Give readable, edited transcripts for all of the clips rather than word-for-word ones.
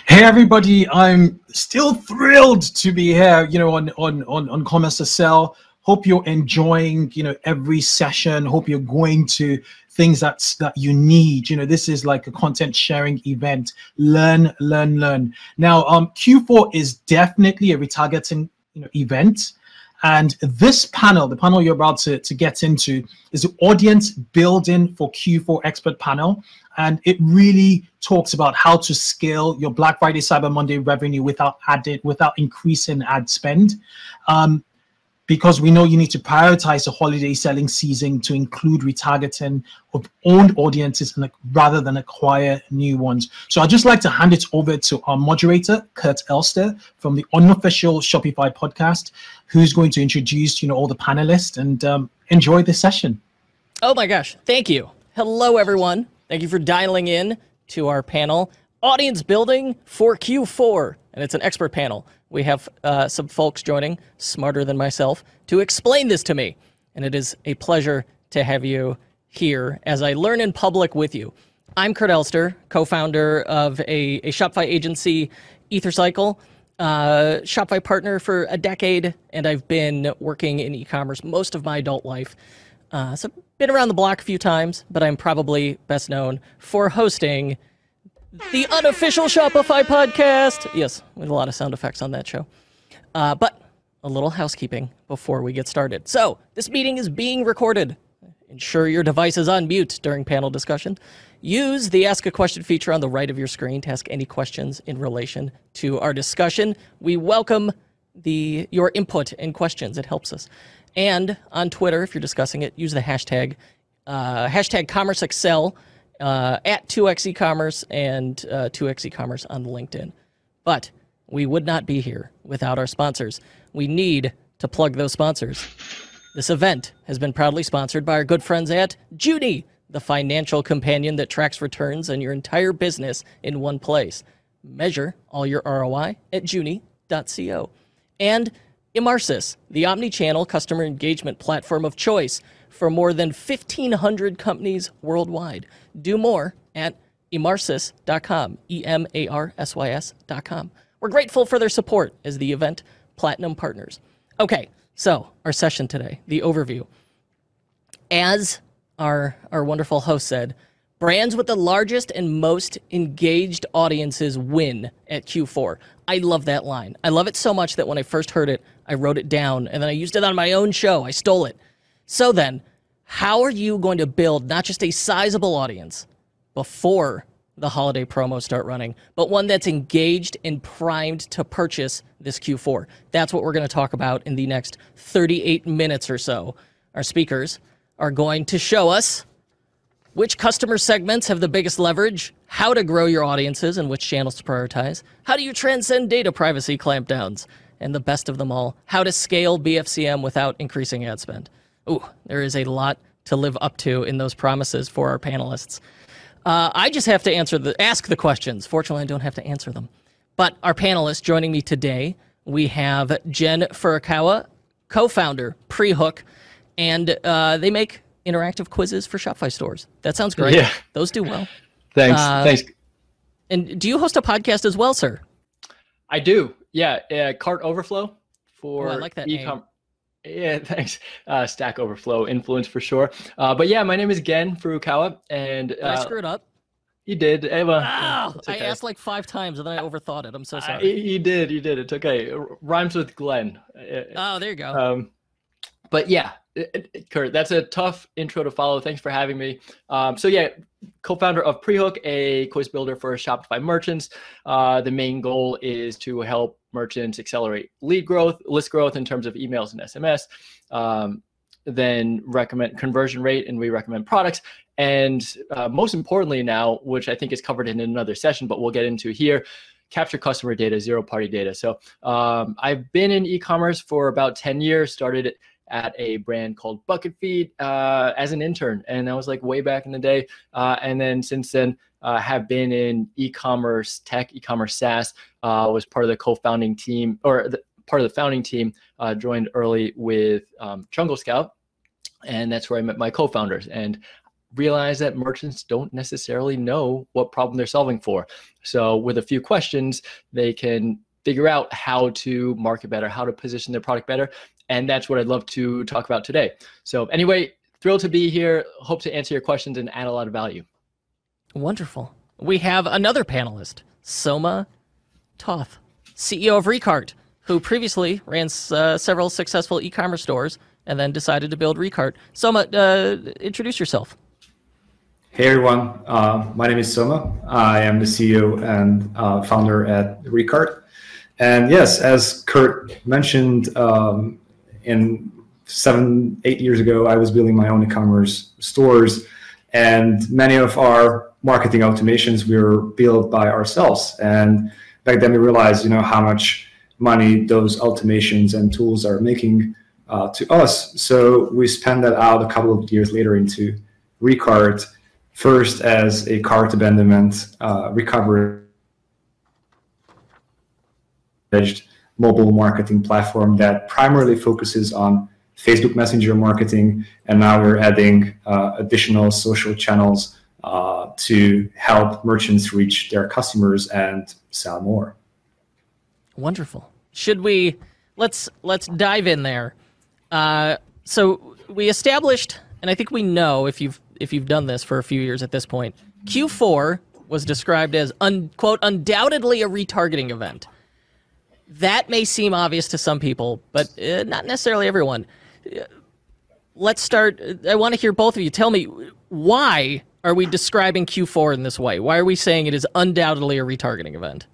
Hey everybody, I'm still thrilled to be here, on Commerce Accel. Hope you're enjoying, every session. Hope you're going to things that you need. This is like a content sharing event. Learn. Now, Q4 is definitely a retargeting, event. And this panel, the panel you're about to get into, is the audience building for Q4 Expert Panel. And it really talks about how to scale your Black Friday, Cyber Monday revenue without increasing ad spend. Because we know you need to prioritize the holiday selling season to include retargeting of owned audiences rather than acquire new ones. So I'd just like to hand it over to our moderator, Cart Elster, from the unofficial Shopify podcast, who's going to introduce, all the panelists and enjoy this session. Oh my gosh, thank you. Hello, everyone. Thank you for dialing in to our panel, Audience Building for Q4, and it's an expert panel. We have some folks joining, smarter than myself, to explain this to me. And it is a pleasure to have you here as I learn in public with you. I'm Cart Elster, co-founder of a Shopify agency, EtherCycle, Shopify partner for a decade, and I've been working in e-commerce most of my adult life. So been around the block a few times, but I'm probably best known for hosting the unofficial Shopify podcast. Yes, we have a lot of sound effects on that show. But a little housekeeping before we get started. So this meeting is being recorded. Ensure your device is on mute during panel discussion. Use the Ask a Question feature on the right of your screen to ask any questions in relation to our discussion. We welcome your input and questions. It helps us. And on Twitter, if you're discussing it, use the hashtag #CommerceAccel. At 2x ecommerce and 2x ecommerce on LinkedIn. But we would not be here without our sponsors. We need to plug those sponsors. This event has been proudly sponsored by our good friends at Junie, the financial companion that tracks returns on your entire business in one place. Measure all your ROI at junie.co. And Ecommerce, the omni-channel customer engagement platform of choice for more than 1,500 companies worldwide. Do more at emarsis.com, EMARSYS.com. We're grateful for their support as the event Platinum Partners. Okay, so our session today, the overview. As our wonderful host said, brands with the largest and most engaged audiences win at Q4. I love that line. I love it so much that when I first heard it, I wrote it down, and then I used it on my own show. I stole it. So then, how are you going to build not just a sizable audience before the holiday promos start running, but one that's engaged and primed to purchase this Q4? That's what we're going to talk about in the next 38 minutes or so. Our speakers are going to show us which customer segments have the biggest leverage, how to grow your audiences and which channels to prioritize, how do you transcend data privacy clampdowns, and the best of them all, how to scale BFCM without increasing ad spend. Ooh, there is a lot to live up to in those promises for our panelists. I just have to ask the questions. Fortunately, I don't have to answer them. But our panelists joining me today, we have Jen Furukawa, co-founder, Prehook, and they make interactive quizzes for Shopify stores. That sounds great. Yeah. Those do well. Thanks. And do you host a podcast as well, sir? I do. Yeah. Cart Overflow for I like that name. Yeah, thanks. Stack Overflow influence for sure. But yeah, my name is Gen Furukawa, and did I screw it up? You did. Well, okay. I asked like 5 times and then I overthought it. I'm so sorry. You did. It's okay. It rhymes with Glenn. Oh, there you go. But yeah, Curt, that's a tough intro to follow. Thanks for having me. So yeah, co-founder of Prehook, a quiz builder for Shopify merchants. The main goal is to help merchants accelerate lead growth, list growth in terms of emails and SMS, then recommend conversion rate, and we recommend products. And most importantly now, which I think is covered in another session, but we'll get into here, capture customer data, zero-party data. So I've been in e-commerce for about 10 years, started at a brand called Bucket Feed as an intern. And that was like way back in the day. And then since then, have been in e-commerce tech, e-commerce SaaS, was part of the co-founding team, or part of the founding team, joined early with Jungle Scout. And that's where I met my co-founders and realized that merchants don't necessarily know what problem they're solving for. So with a few questions, they can figure out how to market better, how to position their product better. And that's what I'd love to talk about today. So anyway, thrilled to be here. Hope to answer your questions and add a lot of value. Wonderful. We have another panelist, Soma Toth, CEO of Recart, who previously ran several successful e-commerce stores and then decided to build Recart. Soma, introduce yourself. Hey everyone, my name is Soma. I am the CEO and founder at Recart. And yes, as Kurt mentioned, in 7-8 years ago, I was building my own e-commerce stores, and many of our marketing automations were built by ourselves. And back then we realized, how much money those automations and tools are making to us. So we spent that out a couple of years later into Recart, first as a cart abandonment recovery mobile marketing platform that primarily focuses on Facebook Messenger marketing, and now we're adding additional social channels to help merchants reach their customers and sell more. Wonderful. Should we let's dive in there. So we established, and I think we know if you've done this for a few years at this point, Q4 was described as quote undoubtedly a retargeting event. That may seem obvious to some people, but not necessarily everyone. Let's start. I want to hear both of you. Tell me, why are we describing Q4 in this way? Why are we saying it is undoubtedly a retargeting event?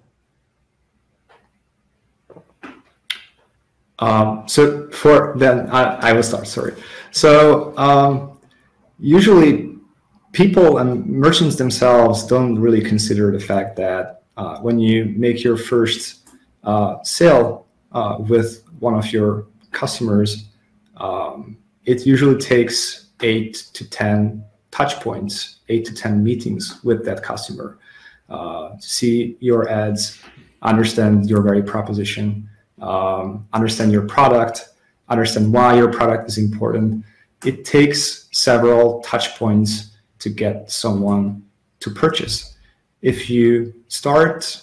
So for then, I will start, sorry. So usually people and merchants themselves don't really consider the fact that when you make your first sale with one of your customers, it usually takes 8 to 10 touch points, 8 to 10 meetings with that customer to see your ads, understand your value proposition, understand your product, understand why your product is important. It takes several touch points to get someone to purchase. If you start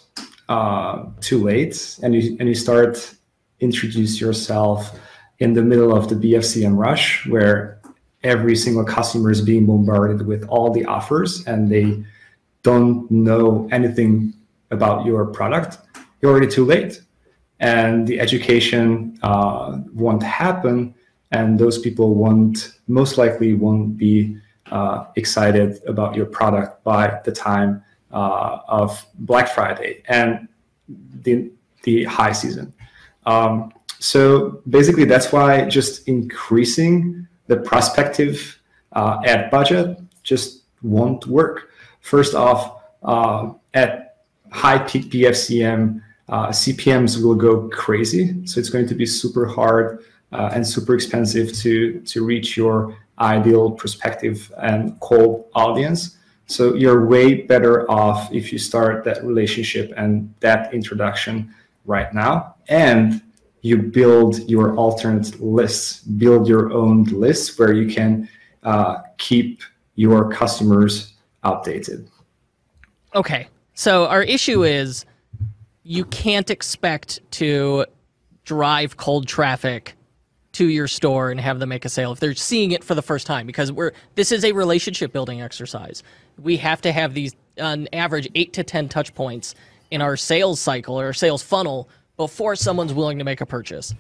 too late and you start introduce yourself in the middle of the BFCM rush, where every single customer is being bombarded with all the offers and they don't know anything about your product, you're already too late. And the education won't happen, and those people most likely won't be excited about your product by the time of Black Friday and the high season. So basically, that's why just increasing the prospective ad budget just won't work. First off, at high peak BFCM, CPMs will go crazy. So it's going to be super hard and super expensive to reach your ideal prospective and cold audience. So you're way better off if you start that relationship and that introduction right now, and you build your alternate lists, build your own lists where you can keep your customers updated. Okay, so our issue is you can't expect to drive cold traffic to your store and have them make a sale if they're seeing it for the first time, because this is a relationship building exercise. We have to have these on average 8 to 10 touch points in our sales cycle or our sales funnel before someone's willing to make a purchase.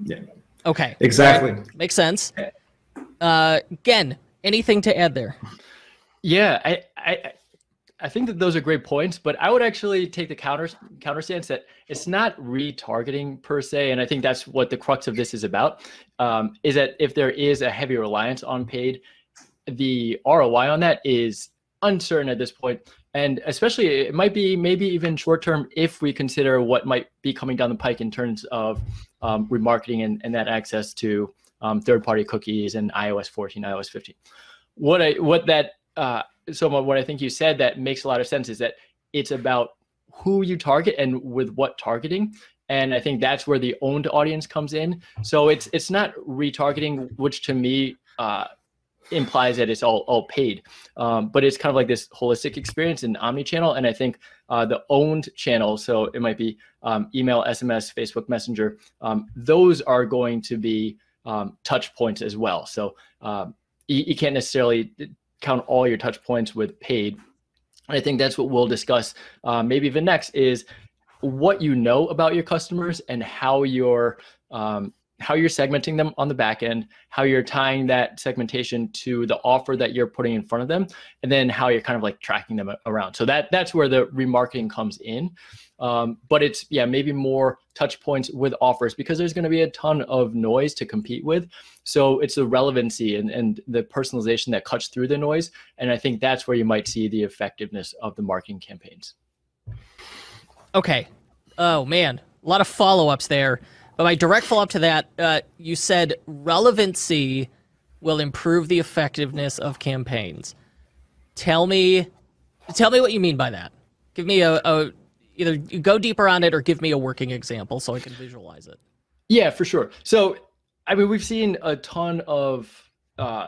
Yeah. Okay. Exactly. Makes sense. Gen, anything to add there? Yeah, I think that those are great points, but I would actually take the counter stance that it's not retargeting per se, and I think that's what the crux of this is about, is that if there is a heavy reliance on paid, the ROI on that is uncertain at this point, and especially it might be maybe even short term if we consider what might be coming down the pike in terms of remarketing and that access to third-party cookies and iOS 14, iOS 15. What I think you said that makes a lot of sense is that it's about who you target and with what targeting. And I think that's where the owned audience comes in. So it's not retargeting, which to me implies that it's all paid, but it's kind of like this holistic experience in omni-channel. And I think the owned channels, so it might be email, SMS, Facebook Messenger, those are going to be touch points as well. So you can't necessarily count all your touch points with paid. And I think that's what we'll discuss maybe even next, is what you know about your customers and how you're segmenting them on the back end, how you're tying that segmentation to the offer that you're putting in front of them, and then how you're kind of like tracking them around. So that's where the remarketing comes in. But it's, maybe more touch points with offers, because there's going to be a ton of noise to compete with. So it's the relevancy and the personalization that cuts through the noise. And I think that's where you might see the effectiveness of the marketing campaigns. Okay. Oh man, a lot of follow-ups there. But my direct follow-up to that, you said relevancy will improve the effectiveness of campaigns. Tell me what you mean by that. Give me either you go deeper on it or give me a working example so I can visualize it. Yeah, for sure. So, I mean, we've seen a ton of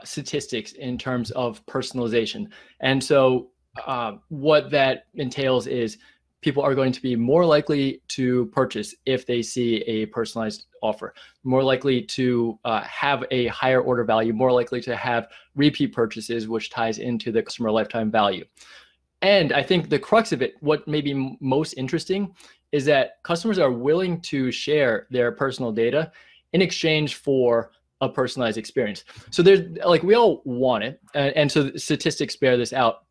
statistics in terms of personalization. And so what that entails is people are going to be more likely to purchase if they see a personalized offer, more likely to have a higher order value, more likely to have repeat purchases, which ties into the customer lifetime value. And I think the crux of it, what may be most interesting, is that customers are willing to share their personal data in exchange for a personalized experience. So there's like, we all want it. And so statistics bear this out.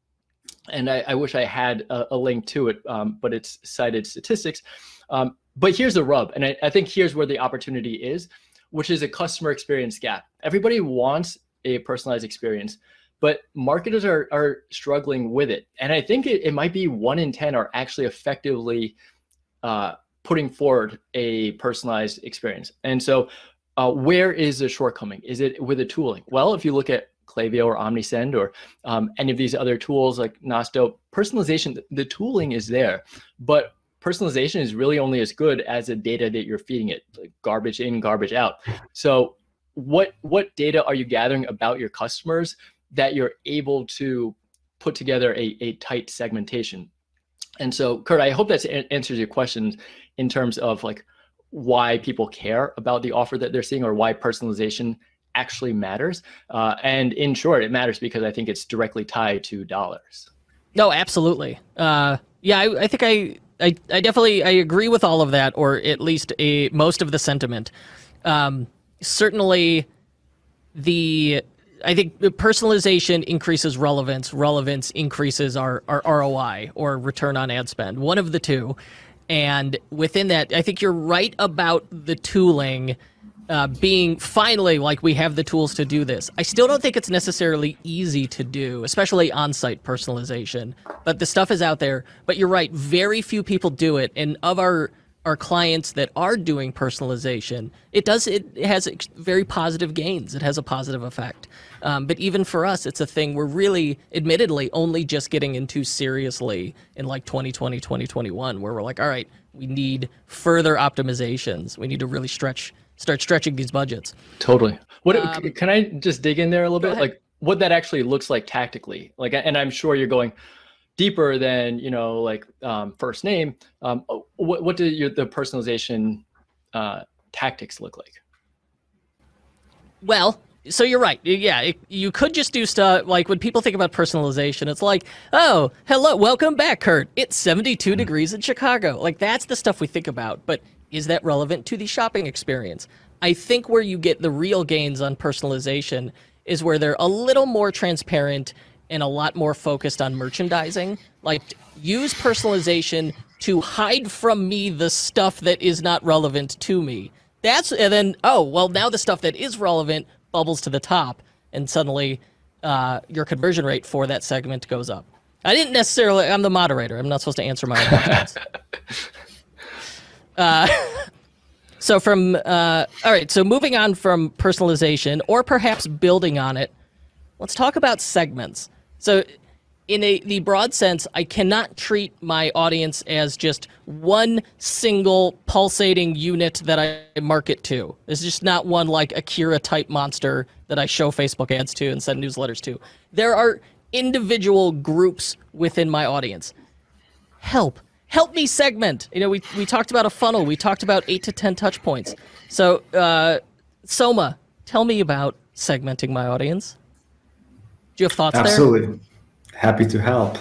And I wish I had a link to it, but it's cited statistics. But here's the rub. And I think here's where the opportunity is, which is a customer experience gap. Everybody wants a personalized experience, but marketers are struggling with it. And I think it might be 1 in 10 are actually effectively putting forward a personalized experience. And so where is the shortcoming? Is it with the tooling? Well, if you look at Klaviyo or Omnisend or any of these other tools like Nosto, personalization, the tooling is there, but personalization is really only as good as the data that you're feeding it, like garbage in, garbage out. So what data are you gathering about your customers that you're able to put together a tight segmentation? And so, Curt, I hope that answers your questions in terms of like why people care about the offer that they're seeing, or why personalization actually matters. And in short, it matters because I think it's directly tied to dollars. No, absolutely. I think I definitely agree with all of that, or at least most of the sentiment. Certainly, I think personalization increases relevance. Relevance increases our ROI, or return on ad spend, one of the two. And within that, I think you're right about the tooling being finally like we have the tools to do this. I still don't think it's necessarily easy to do, especially on-site personalization, but the stuff is out there. But you're right, very few people do it. And of our clients that are doing personalization, it has very positive gains. It has a positive effect. But even for us, it's a thing we're really, admittedly, only just getting into seriously in like 2020, 2021, where we're like, all right, we need further optimizations. We need to really start stretching these budgets. Totally. Can I just dig in there a little bit? Like what that actually looks like tactically, like, and I'm sure you're going deeper than, like first name. What do the personalization tactics look like? Well, so you're right. Yeah, you could just do stuff like when people think about personalization, it's like, oh, hello, welcome back, Curt. It's 72 degrees in Chicago. Like that's the stuff we think about. But is that relevant to the shopping experience? I think where you get the real gains on personalization is where they're a little more transparent and a lot more focused on merchandising. Like use personalization to hide from me the stuff that is not relevant to me. And then, oh, well, now the stuff that is relevant bubbles to the top, and suddenly your conversion rate for that segment goes up. I'm the moderator. I'm not supposed to answer my own questions. So all right, so moving on from personalization, or perhaps building on it, let's talk about segments. So in the broad sense, I cannot treat my audience as just one single pulsating unit that I market to. It's just not one like Akira type monster that I show Facebook ads to and send newsletters to. There are individual groups within my audience. Help me segment. You know, we talked about a funnel. We talked about 8 to 10 touch points. So, Soma, tell me about segmenting my audience. Do you have thoughts there? Absolutely. Happy to help.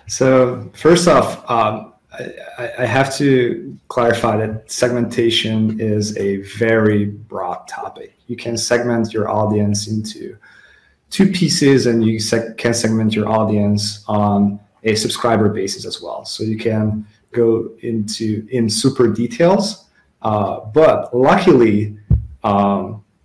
So first off, I have to clarify that segmentation is a very broad topic. You can segment your audience into 2 pieces, and you can segment your audience on a subscriber basis as well. So you can go in super details, but luckily,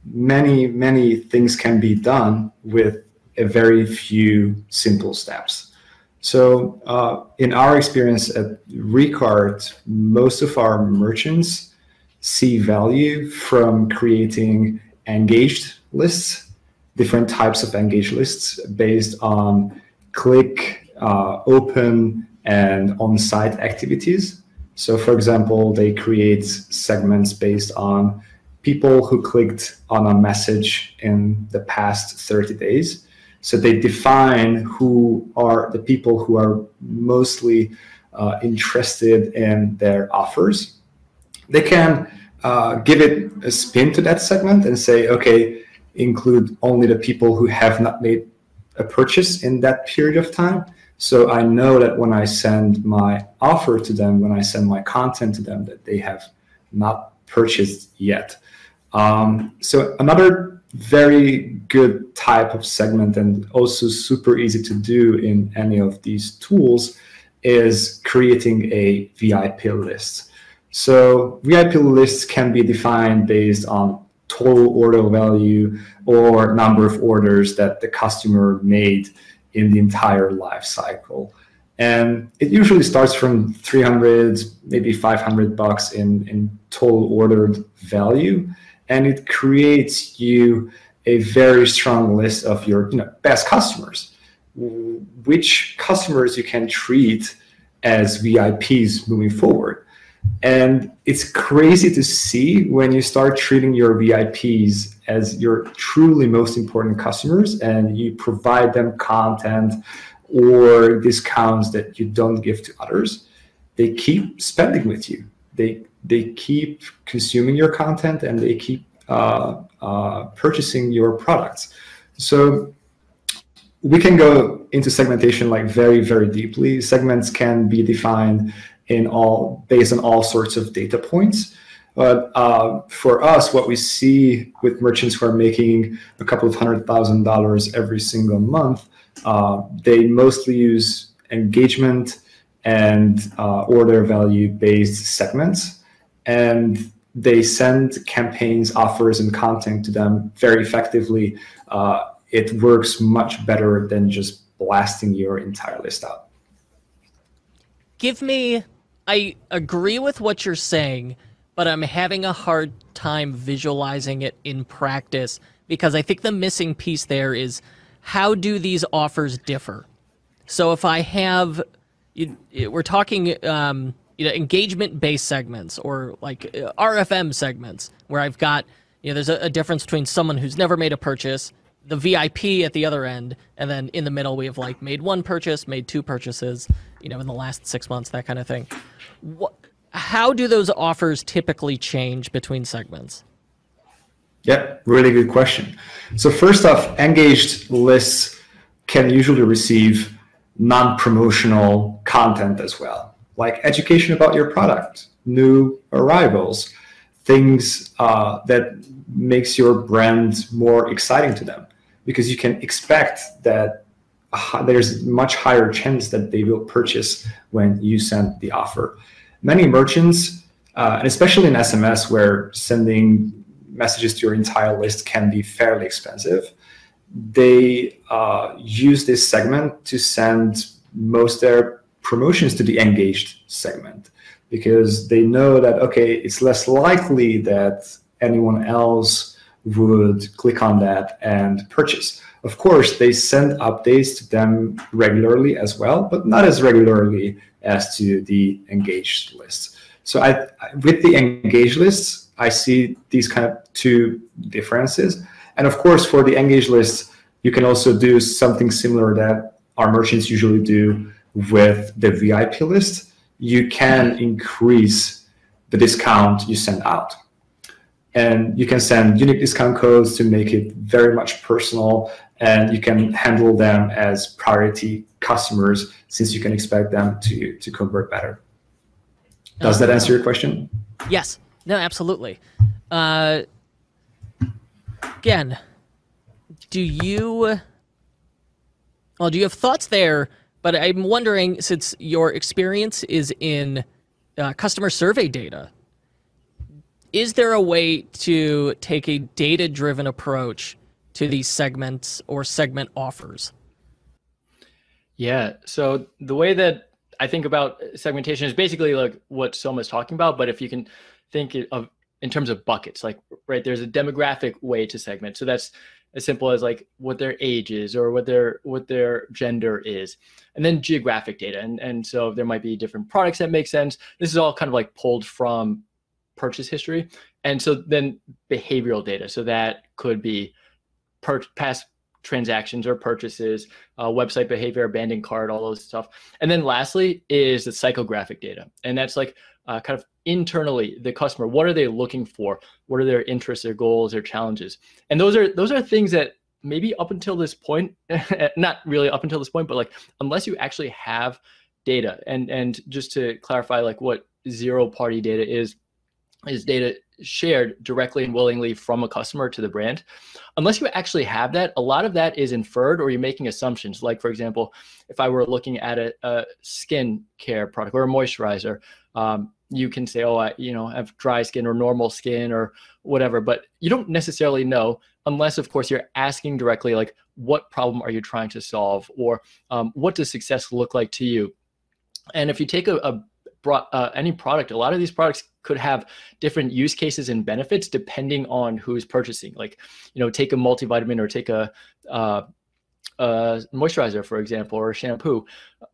many things can be done with a very few simple steps. So in our experience at Recart, most of our merchants see value from creating engaged lists, different types of engaged lists based on click, open, and on-site activities. So for example, they create segments based on people who clicked on a message in the past 30 days. So they define who are the people who are mostly interested in their offers. They can give it a spin to that segment and say, okay, include only the people who have not made a purchase in that period of time. So I know that when I send my offer to them, when I send my content to them, that they have not purchased yet. So another very good type of segment, and also super easy to do in any of these tools, is creating a VIP list. So VIP lists can be defined based on total order value or number of orders that the customer made in the entire life cycle. And it usually starts from 300, maybe $500 in total ordered value. And it creates you a very strong list of your best customers, which customers you can treat as VIPs moving forward. And it's crazy to see when you start treating your VIPs as your truly most important customers, and you provide them content or discounts that you don't give to others. They keep spending with you. They keep consuming your content, and they keep purchasing your products. So we can go into segmentation like very, very deeply. Segments can be defined based on all sorts of data points. But for us, what we see with merchants who are making a couple of $100,000 every single month, they mostly use engagement and order value based segments. And they send campaigns, offers, and content to them very effectively. It works much better than just blasting your entire list out. I agree with what you're saying, but I'm having a hard time visualizing it in practice, because I think the missing piece there is, how do these offers differ? So if I have, we're talking engagement-based segments, or like RFM segments, where I've got, there's a difference between someone who's never made a purchase, the VIP at the other end, and then in the middle we have like made 1 purchase, made 2 purchases, in the last 6 months, that kind of thing. How do those offers typically change between segments? Yeah, really good question. So first off, engaged lists can usually receive non-promotional content as well, like education about your product, new arrivals, things that makes your brand more exciting to them, because you can expect that there's much higher chance that they will purchase when you send the offer. Many merchants, and especially in SMS, where sending messages to your entire list can be fairly expensive, they use this segment to send most of their promotions to the engaged segment, because they know that, okay, it's less likely that anyone else would click on that and purchase. Of course, they send updates to them regularly as well, but not as regularly as to the engaged lists. So with the engaged lists, I see these kind of two differences. And of course, for the engaged lists, you can also do something similar that our merchants usually do with the VIP list. You can increase the discount you send out. And you can send unique discount codes to make it very much personal, and you can handle them as priority customers since you can expect them to convert better. Does that answer your question? Yes. No, absolutely. Again, do you have thoughts there? But I'm wondering, since your experience is in customer survey data, is there a way to take a data-driven approach to these segments or segment offers? Yeah, so the way that I think about segmentation is basically like what Soma's talking about, but if you can think of in terms of buckets, like, right, there's a demographic way to segment. So that's as simple as like what their age is or what their gender is, and then geographic data. And so there might be different products that make sense. This is all kind of like pulled from purchase history. And so then behavioral data. So that could be past transactions or purchases, website behavior, abandoned cart, all those stuff. And then lastly is the psychographic data. And that's like kind of internally the customer. What are they looking for? What are their interests, their goals, their challenges? And those are things that maybe up until this point, not really up until this point, but like unless you actually have data, and just to clarify, like what zero party data is data shared directly and willingly from a customer to the brand. Unless you actually have that, a lot of that is inferred, or you're making assumptions. Like, for example, if I were looking at a skin care product or a moisturizer, you can say, oh, I have dry skin or normal skin or whatever, but you don't necessarily know unless, of course, you're asking directly, like, what problem are you trying to solve, or what does success look like to you? And if you take any product, a lot of these products could have different use cases and benefits depending on who's purchasing. Like, take a multivitamin or take a moisturizer, for example, or a shampoo.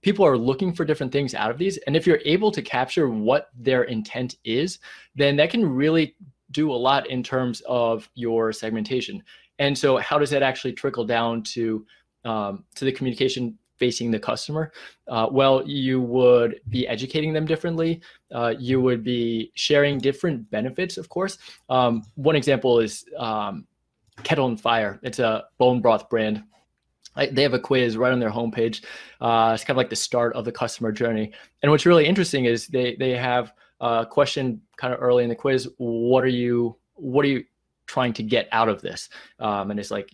People are looking for different things out of these. And if you're able to capture what their intent is, then that can really do a lot in terms of your segmentation. And so how does that actually trickle down to the communication facing the customer? Well, you would be educating them differently. You would be sharing different benefits, of course. One example is Kettle and Fire. It's a bone broth brand. They have a quiz right on their homepage. It's kind of like the start of the customer journey. And what's really interesting is they have a question kind of early in the quiz. What are you trying to get out of this? And it's like,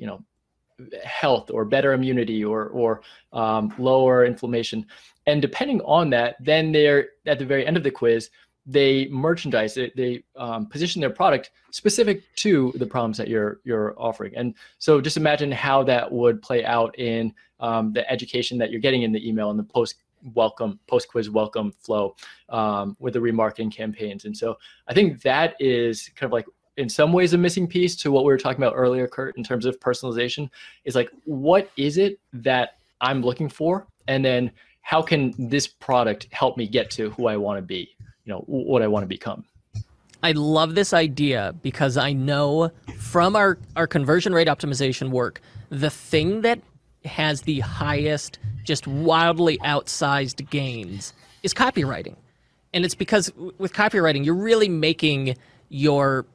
health or better immunity or lower inflammation. And depending on that, then they're at the very end of the quiz, they merchandise it, they position their product specific to the problems that you're offering. And so just imagine how that would play out in the education that you're getting in the email and the post-quiz welcome flow with the remarketing campaigns. And so I think that is kind of like, in some ways, a missing piece to what we were talking about earlier, Kurt, in terms of personalization, is like, what is it that I'm looking for? And then how can this product help me get to who I want to be, what I want to become? I love this idea because I know from our conversion rate optimization work, the thing that has the highest, just wildly outsized gains is copywriting. And it's because with copywriting, you're really making your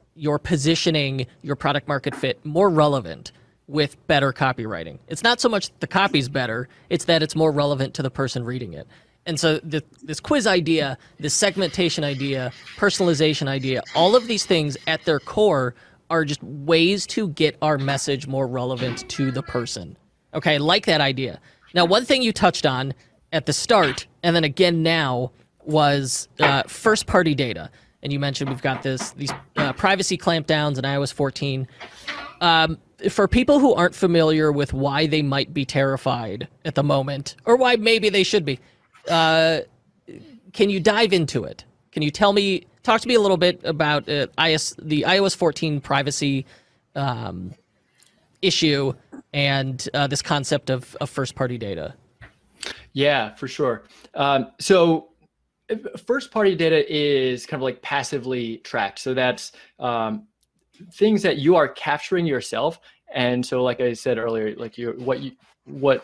positioning, your product market fit more relevant with better copywriting. It's not so much the copy's better, it's that it's more relevant to the person reading it. And so this quiz idea, this segmentation idea, personalization idea, all of these things at their core are just ways to get our message more relevant to the person. Okay, I like that idea. Now, one thing you touched on at the start, and then again now, was first-party data. And you mentioned we've got these privacy clampdowns in iOS 14. For people who aren't familiar with why they might be terrified at the moment, or why maybe they should be, can you dive into it? Can you talk to me a little bit about the iOS 14 privacy issue and this concept of first-party data? Yeah, for sure. So first-party data is kind of like passively tracked. So that's things that you are capturing yourself. And so, like I said earlier, like what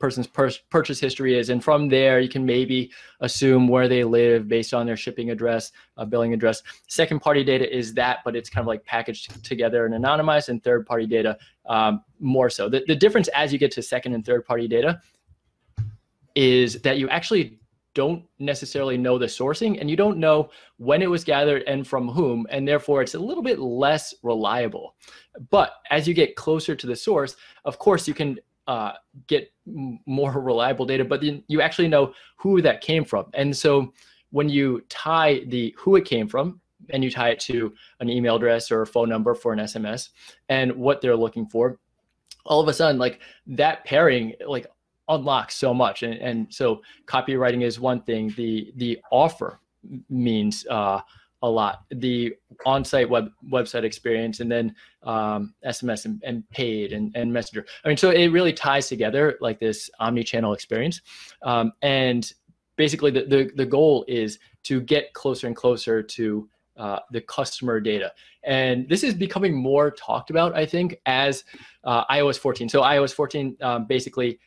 person's purchase history is, and from there you can maybe assume where they live based on their shipping address, billing address. Second party data is that, but it's kind of like packaged together and anonymized. And third party data more so. The difference as you get to second and third party data is that you actually don't necessarily know the sourcing, and you don't know when it was gathered and from whom, and therefore it's a little bit less reliable. But as you get closer to the source, of course you can get more reliable data, but then you actually know who that came from. And so when you tie the who it came from, and you tie it to an email address or a phone number for an SMS and what they're looking for, all of a sudden, like, that pairing like unlocks so much. And so copywriting is one thing. The offer means a lot. The on-site website experience, and then SMS and paid and Messenger. I mean, so it really ties together like this omni-channel experience. And basically the goal is to get closer and closer to the customer data. And this is becoming more talked about, I think, as iOS 14. So iOS 14, basically,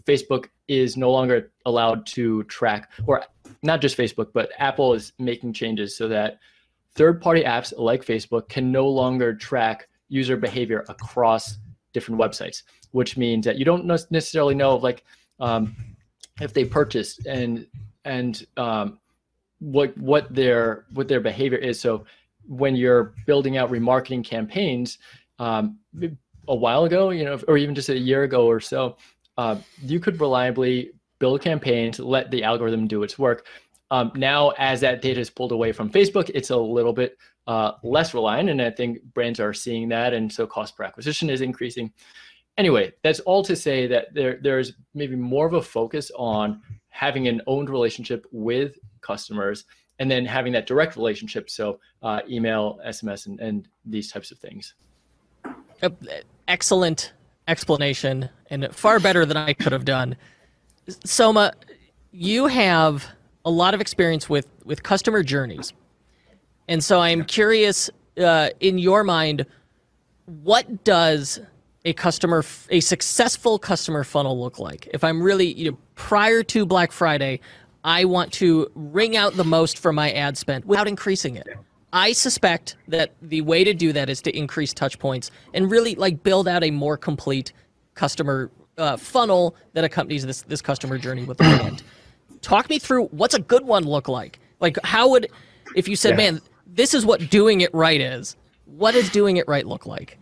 Facebook is no longer allowed to track, or not just Facebook, but Apple is making changes so that third-party apps like Facebook can no longer track user behavior across different websites, which means that you don't necessarily know, like, if they purchased and what their behavior is. So when you're building out remarketing campaigns, a while ago, or even just a year ago or so, you could reliably build campaigns, let the algorithm do its work. Now, as that data is pulled away from Facebook, it's a little bit less reliant, and I think brands are seeing that, and so cost per acquisition is increasing. Anyway, that's all to say that there's maybe more of a focus on having an owned relationship with customers, and then having that direct relationship, so email, SMS, and these types of things. Excellent explanation, and far better than I could have done. Soma, you have a lot of experience with customer journeys. And so I'm curious, in your mind, what does a successful customer funnel look like? If I'm really, prior to Black Friday, I want to wring out the most from my ad spend without increasing it. I suspect that the way to do that is to increase touch points and really build out a more complete customer funnel that accompanies this customer journey with the brand. Talk me through, what's a good one look like? Like, how would, if you said, man, this is what doing it right is, what does doing it right look like?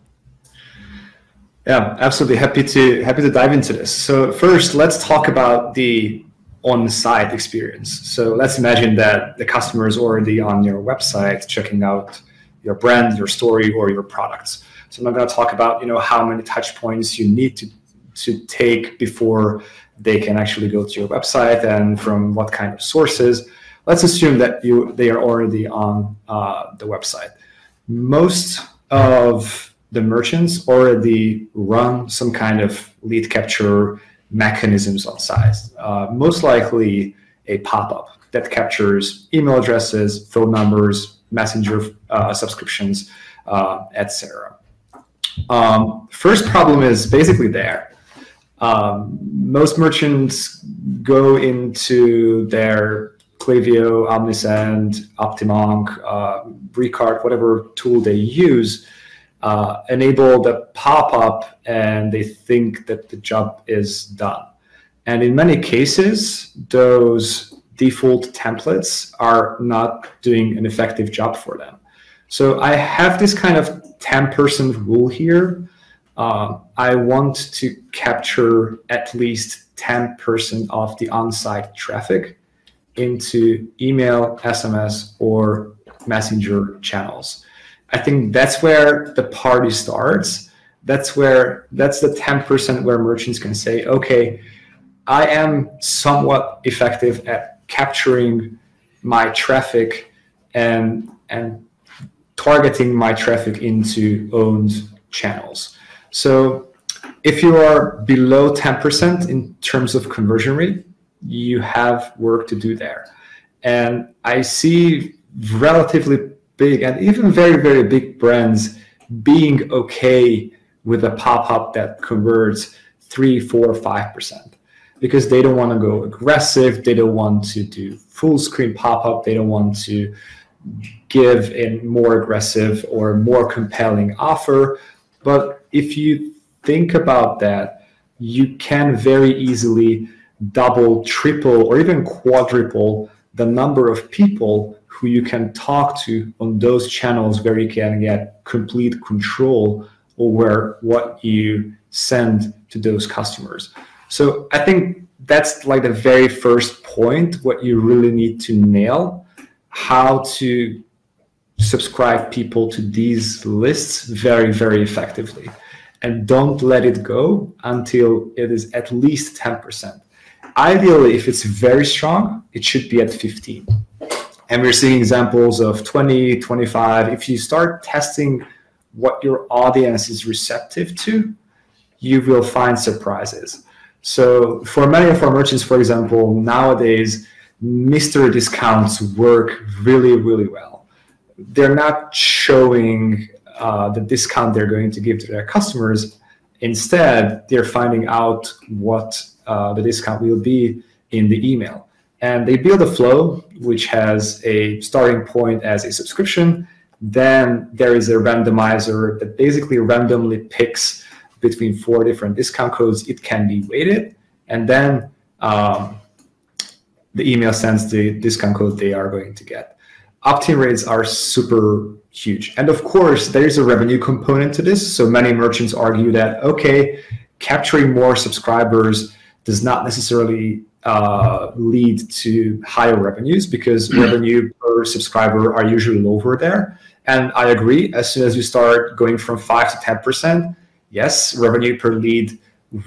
Yeah, absolutely. Happy to dive into this. So first, let's talk about the on-site experience. So let's imagine that the customer is already on your website checking out your brand, your story, or your products. So I'm not going to talk about how many touch points you need to take before they can actually go to your website and from what kind of sources. Let's assume that they are already on the website. Most of the merchants already run some kind of lead capture mechanisms on site. Most likely a pop-up that captures email addresses, phone numbers, messenger subscriptions, etc. First problem is basically there. Most merchants go into their Klaviyo, Omnisend, Optimonk, Recart, whatever tool they use, enable the pop-up, and they think that the job is done. And in many cases, those default templates are not doing an effective job for them. So I have this kind of 10% rule here. I want to capture at least 10% of the on-site traffic into email, SMS, or messenger channels. I think that's where the party starts. That's the 10% where merchants can say, okay, I am somewhat effective at capturing my traffic and targeting my traffic into owned channels. So if you are below 10% in terms of conversion rate, you have work to do there. And I see relatively big and even very, very big brands being okay with a pop-up that converts 3, 4, 5%, because they don't want to go aggressive. They don't want to do full screen pop-up. They don't want to give a more aggressive or more compelling offer. But if you think about that, you can very easily double, triple, or even quadruple the number of people who you can talk to on those channels, where you can get complete control over what you send to those customers. So I think that's like the very first point, what you really need to nail, how to subscribe people to these lists very, very effectively. And don't let it go until it is at least 10%. Ideally, if it's very strong, it should be at 15. And we're seeing examples of 20, 25. If you start testing what your audience is receptive to, you will find surprises. So for many of our merchants, for example, nowadays, mystery discounts work really, really well. They're not showing the discount they're going to give to their customers. Instead, they're finding out what the discount will be in the email. And they build a flow which has a starting point as a subscription. Then there is a randomizer that basically randomly picks between 4 different discount codes. It can be weighted. And then the email sends the discount code they are going to get. Opt-in rates are super huge. And of course, there is a revenue component to this. So many merchants argue that, okay, capturing more subscribers does not necessarily lead to higher revenues, because revenue per subscriber are usually lower there. And I agree, as soon as you start going from 5 to 10%, yes, revenue per lead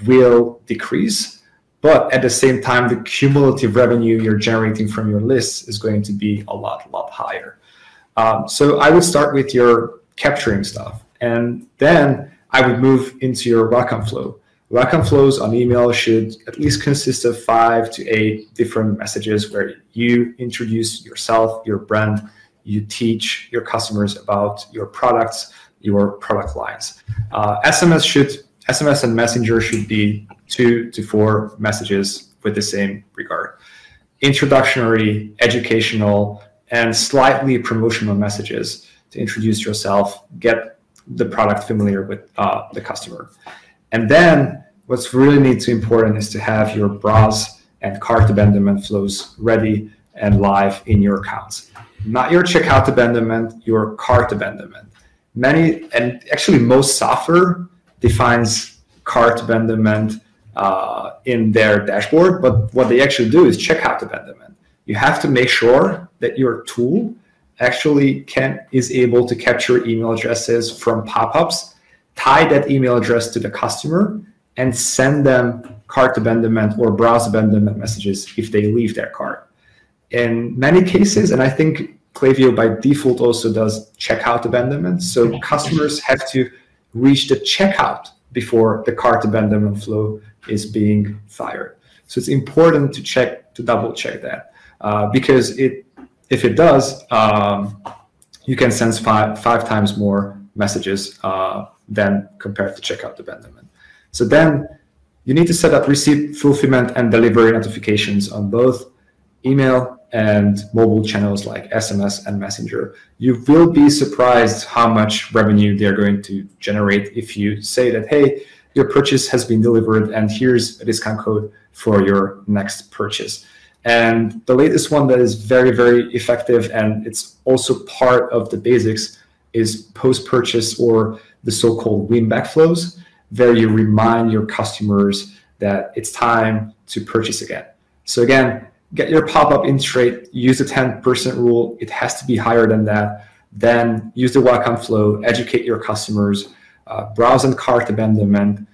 will decrease. But at the same time, the cumulative revenue you're generating from your lists is going to be a lot higher. So I would start with your capturing stuff, and then I would move into your welcome flow. Welcome flows on email should at least consist of 5 to 8 different messages where you introduce yourself, your brand, you teach your customers about your products, your product lines. SMS and Messenger should be 2 to 4 messages with the same regard. Introductory, educational, and slightly promotional messages to introduce yourself, get the product familiar with the customer. And then what's really important is to have your browse and cart abandonment flows ready and live in your accounts. Not your checkout abandonment, your cart abandonment. Many, and actually most software defines cart abandonment in their dashboard, but what they actually do is checkout abandonment. You have to make sure that your tool actually is able to capture email addresses from pop-ups, tie that email address to the customer, and send them cart abandonment or browse abandonment messages if they leave their cart. In many cases, and I think Klaviyo by default also does checkout abandonment, so customers have to reach the checkout before the cart abandonment flow is being fired. So it's important to double check that, because if it does, you can send five times more messages than compared to checkout abandonment. So then you need to set up receipt, fulfillment, and delivery notifications on both email and mobile channels like SMS and Messenger. You will be surprised how much revenue they're going to generate if you say that, hey, your purchase has been delivered and here's a discount code for your next purchase. And the latest one that is very, very effective, and it's also part of the basics, is post-purchase or the so-called win-back flows, where you remind your customers that it's time to purchase again. So again, get your pop-up in straight, use the 10% rule. It has to be higher than that. Then use the welcome flow, educate your customers, browse and cart abandonment,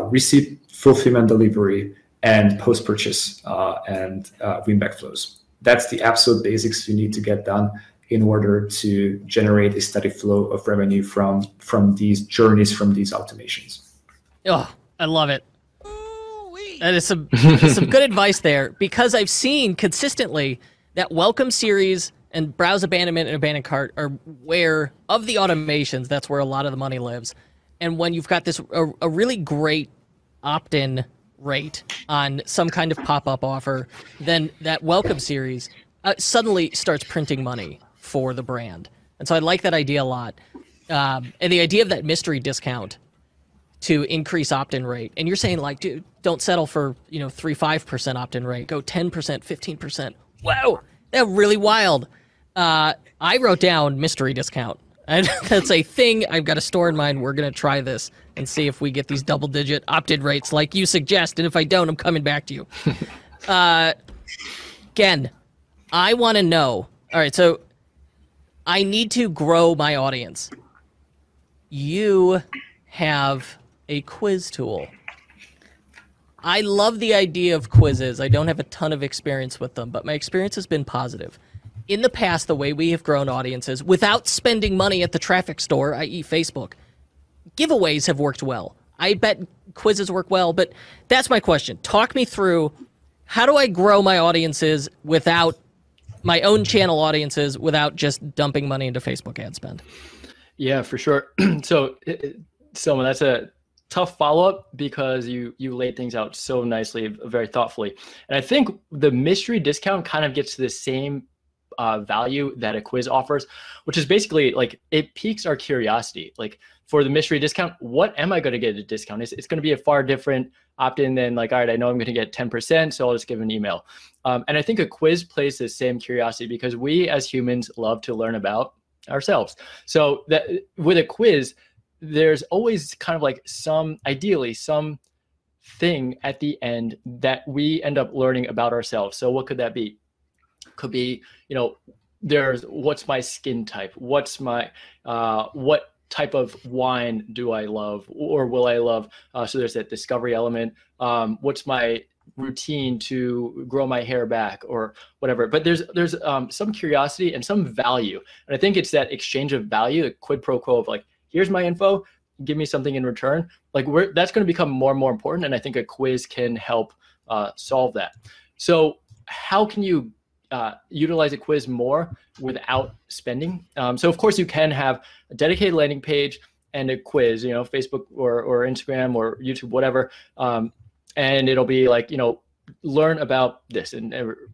receipt, fulfillment, delivery, and post-purchase and win-back flows. That's the absolute basics you need to get done in order to generate a steady flow of revenue from these journeys, from these automations. Oh, I love it. That is some good advice there, because I've seen consistently that welcome series and browse abandonment and abandoned cart are where, of the automations, that's where a lot of the money lives. And when you've got this a really great opt-in rate on some kind of pop-up offer, then that welcome series suddenly starts printing money for the brand. And so I like that idea a lot. And the idea of that mystery discount to increase opt-in rate. And you're saying, like, dude, don't settle for, 3-5% opt-in rate. Go 10%, 15%. Wow, that's really wild. I wrote down mystery discount. And that's a thing I've got to store in mind. We're going to try this and see if we get these double-digit opt-in rates like you suggest. And if I don't, I'm coming back to you. Again, I want to know. All right, so I need to grow my audience. You have a quiz tool. I love the idea of quizzes. I don't have a ton of experience with them, but my experience has been positive. In the past, the way we have grown audiences without spending money at the traffic store, i.e. Facebook, giveaways have worked well. I bet quizzes work well, but that's my question. Talk me through, how do I grow my audiences without my own channel audiences without just dumping money into Facebook ad spend? Yeah, for sure. So, Soma, that's a tough follow-up because you laid things out so nicely, very thoughtfully. And I think the mystery discount kind of gets to the same value that a quiz offers, which is basically like, it piques our curiosity. Like, for the mystery discount, what am I going to get a discount? It's going to be a far different opt-in than, like, all right, I know I'm going to get 10%, so I'll just give an email. And I think a quiz plays the same curiosity because we as humans love to learn about ourselves. So that with a quiz, there's always kind of like ideally some thing at the end that we end up learning about ourselves. So what could that be? Could be, there's what's my skin type? What's my, what type of wine do I love or will I love? So there's that discovery element. What's my routine to grow my hair back or whatever? But there's some curiosity and some value. And I think it's that exchange of value, a quid pro quo of like, here's my info, give me something in return. Like, that's going to become more and more important. And I think a quiz can help solve that. So how can you utilize a quiz more without spending? So of course you can have a dedicated landing page and a quiz, Facebook or Instagram or YouTube, whatever. And it'll be like, learn about this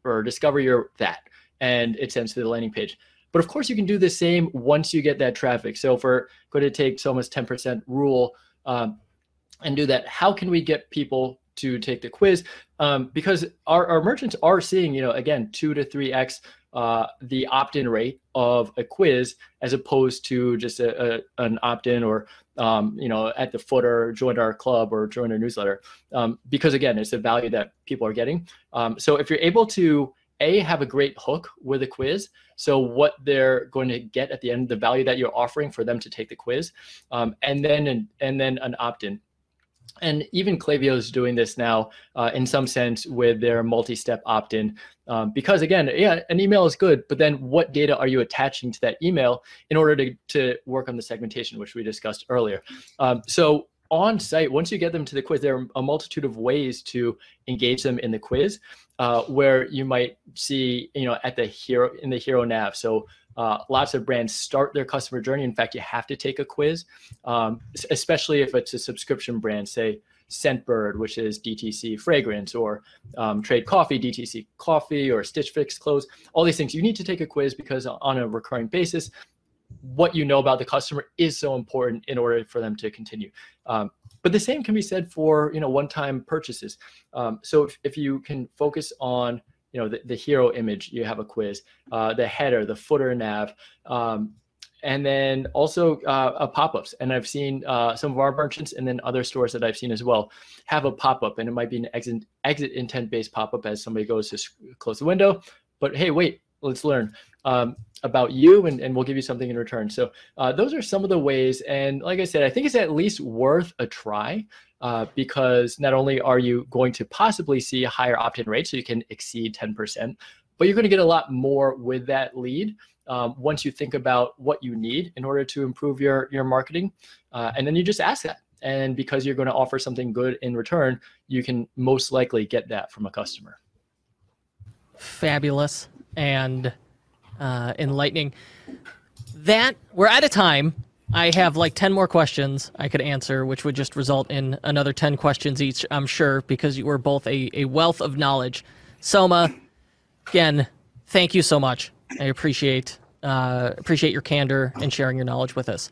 or discover your that. And it sends to the landing page. But of course you can do the same once you get that traffic. So if we're going to take Soma's 10% rule and do that, how can we get people to take the quiz? Because our merchants are seeing, again, 2 to 3x the opt-in rate of a quiz as opposed to just an opt-in or, at the footer, join our club or join our newsletter. Because again, it's the value that people are getting. So if you're able to have a great hook with a quiz, so what they're going to get at the end, the value that you're offering for them to take the quiz, and then an opt-in. And even Klaviyo is doing this now in some sense with their multi-step opt-in, because again, an email is good, but then what data are you attaching to that email in order to work on the segmentation, which we discussed earlier? So on site, once you get them to the quiz, there are a multitude of ways to engage them in the quiz, where you might see, in the hero nav. So lots of brands start their customer journey. In fact, you have to take a quiz, especially if it's a subscription brand, say Scentbird, which is DTC fragrance, or Trade Coffee, DTC coffee, or Stitch Fix clothes. All these things, you need to take a quiz because on a recurring basis, what you know about the customer is so important in order for them to continue. But the same can be said for one-time purchases. So if you can focus on the hero image, you have a quiz, the header, the footer nav, and then also pop-ups. And I've seen some of our merchants and then other stores that I've seen as well have a pop-up, and it might be an exit intent-based pop-up as somebody goes to close the window. But hey, wait, let's learn about you, and we'll give you something in return. So those are some of the ways. And like I said, I think it's at least worth a try, because not only are you going to possibly see a higher opt-in rate, so you can exceed 10%, but you're going to get a lot more with that lead. once you think about what you need in order to improve your marketing. And then you just ask that. And because you're going to offer something good in return, you can most likely get that from a customer. Fabulous and enlightening. That we're out of time. I have like 10 more questions I could answer, which would just result in another 10 questions each, I'm sure, because you were both a wealth of knowledge. Soma, again, thank you so much. I appreciate your candor and sharing your knowledge with us.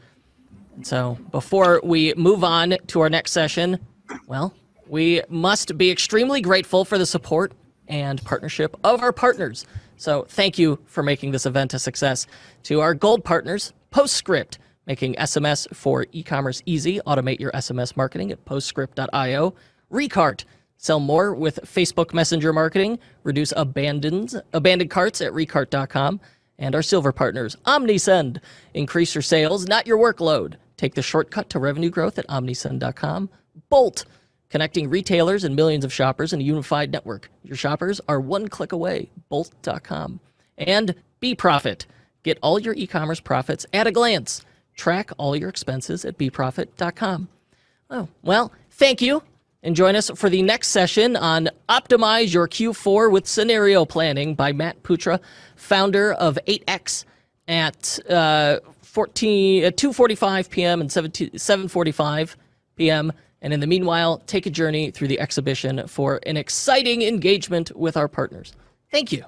So before we move on to our next session, well, we must be extremely grateful for the support and partnership of our partners. So thank you for making this event a success. To our gold partners, Postscript, making SMS for e-commerce easy. Automate your SMS marketing at postscript.io. Recart, sell more with Facebook Messenger marketing. Reduce abandoned carts at recart.com. And our silver partners, OmniSend. Increase your sales, not your workload. Take the shortcut to revenue growth at omnisend.com. Bolt, connecting retailers and millions of shoppers in a unified network. Your shoppers are one click away. Bolt.com. And BeProfit, get all your e-commerce profits at a glance. Track all your expenses at beprofit.com. Oh, well, thank you. And join us for the next session on Optimize Your Q4 with Scenario Planning by Matt Putra, founder of 8X, at 2:45 p.m. and 7:45 p.m. And in the meanwhile, take a journey through the exhibition for an exciting engagement with our partners. Thank you.